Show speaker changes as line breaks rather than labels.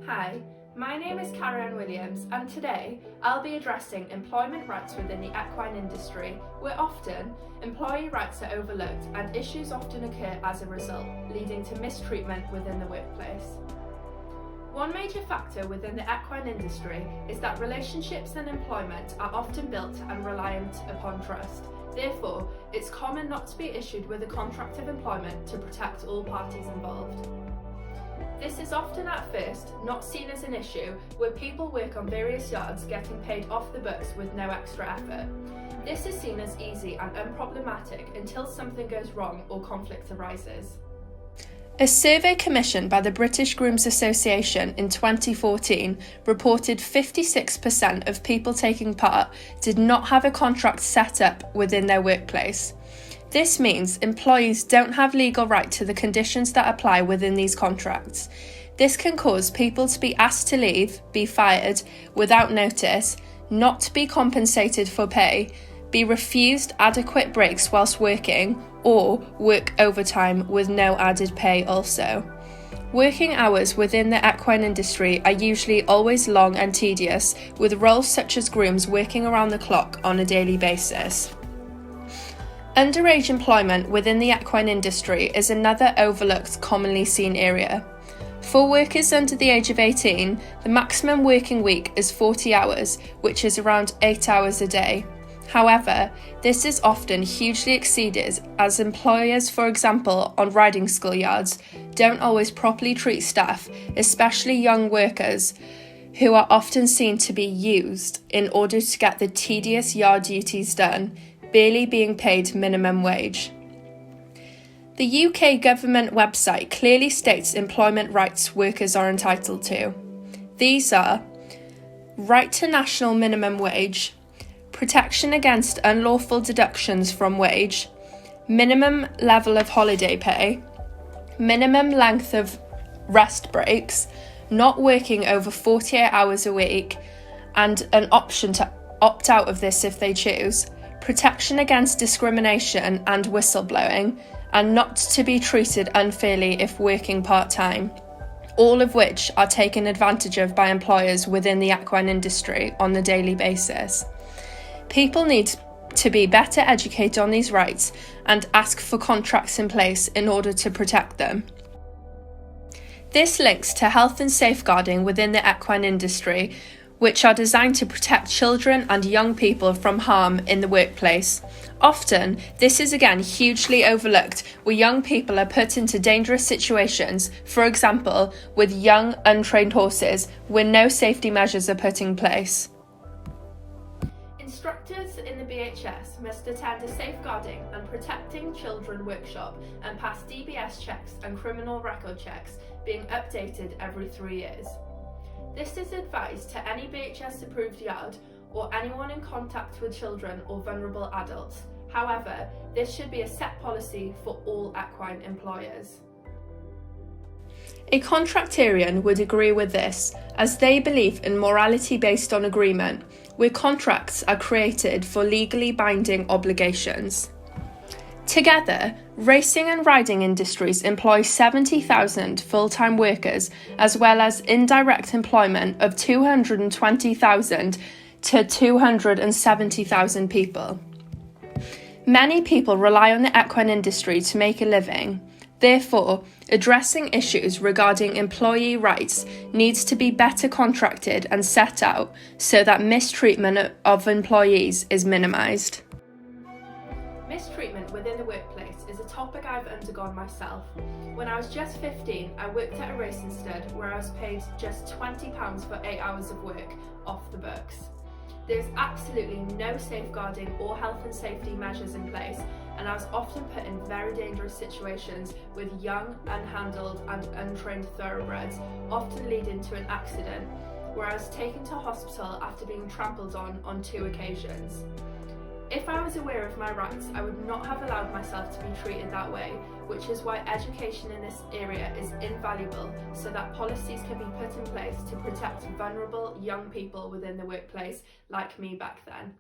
Hi, my name is Carian and today I'll be addressing employment rights within the equine industry, where often employee rights are overlooked and issues often occur as a result, leading to mistreatment within the workplace. One major factor within the equine industry is that relationships and employment are often built and reliant upon trust. Therefore, it's common not to be issued with a contract of employment to protect all parties involved. This is often at first not seen as an issue, where people work on various yards getting paid off the books with no extra effort. This is seen as easy and unproblematic until something goes wrong or conflict arises.
A survey commissioned by the British Grooms Association in 2014 reported 56% of people taking part did not have a contract set up within their workplace. This means employees don't have legal right to the conditions that apply within these contracts. This can cause people to be asked to leave, be fired without notice, not to be compensated for pay, be refused adequate breaks whilst working, or work overtime with no added pay also. Working hours within the equine industry are usually always long and tedious, with roles such as grooms working around the clock on a daily basis. Underage employment within the equine industry is another overlooked, commonly seen area. For workers under the age of 18, the maximum working week is 40 hours, which is around 8 hours a day. However, this is often hugely exceeded as employers, for example, on riding school yards, don't always properly treat staff, especially young workers, who are often seen to be used in order to get the tedious yard duties done, barely being paid minimum wage. The UK government website clearly states employment rights workers are entitled to. These are right to national minimum wage, protection against unlawful deductions from wage, minimum level of holiday pay, minimum length of rest breaks, not working over 48 hours a week, and an option to opt out of this if they choose, protection against discrimination and whistleblowing, and not to be treated unfairly if working part-time, all of which are taken advantage of by employers within the equine industry on a daily basis. People need to be better educated on these rights and ask for contracts in place in order to protect them. This links to health and safeguarding within the equine industry, which are designed to protect children and young people from harm in the workplace. Often, this is again hugely overlooked, where young people are put into dangerous situations, for example, with young untrained horses, where no safety measures are put in place.
Instructors in the BHS must attend a safeguarding and protecting children workshop and pass DBS checks and criminal record checks, being updated every 3 years. This is advised to any BHS approved yard or anyone in contact with children or vulnerable adults. However, this should be a set policy for all equine employers.
A contractarian would agree with this, as they believe in morality based on agreement, where contracts are created for legally binding obligations. Together, racing and riding industries employ 70,000 full-time workers, as well as indirect employment of 220,000 to 270,000 people. Many people rely on the equine industry to make a living. Therefore, addressing issues regarding employee rights needs to be better contracted and set out so that mistreatment of employees is minimised.
Mistreatment within the workplace is a topic I've undergone myself. When I was just 15, I worked at a racing stud where I was paid just £20 for 8 hours of work off the books. There's absolutely no safeguarding or health and safety measures in place, and I was often put in very dangerous situations with young, unhandled and untrained thoroughbreds, often leading to an accident, where I was taken to hospital after being trampled on 2 occasions. If I was aware of my rights, I would not have allowed myself to be treated that way, which is why education in this area is invaluable, so that policies can be put in place to protect vulnerable young people within the workplace, like me back then.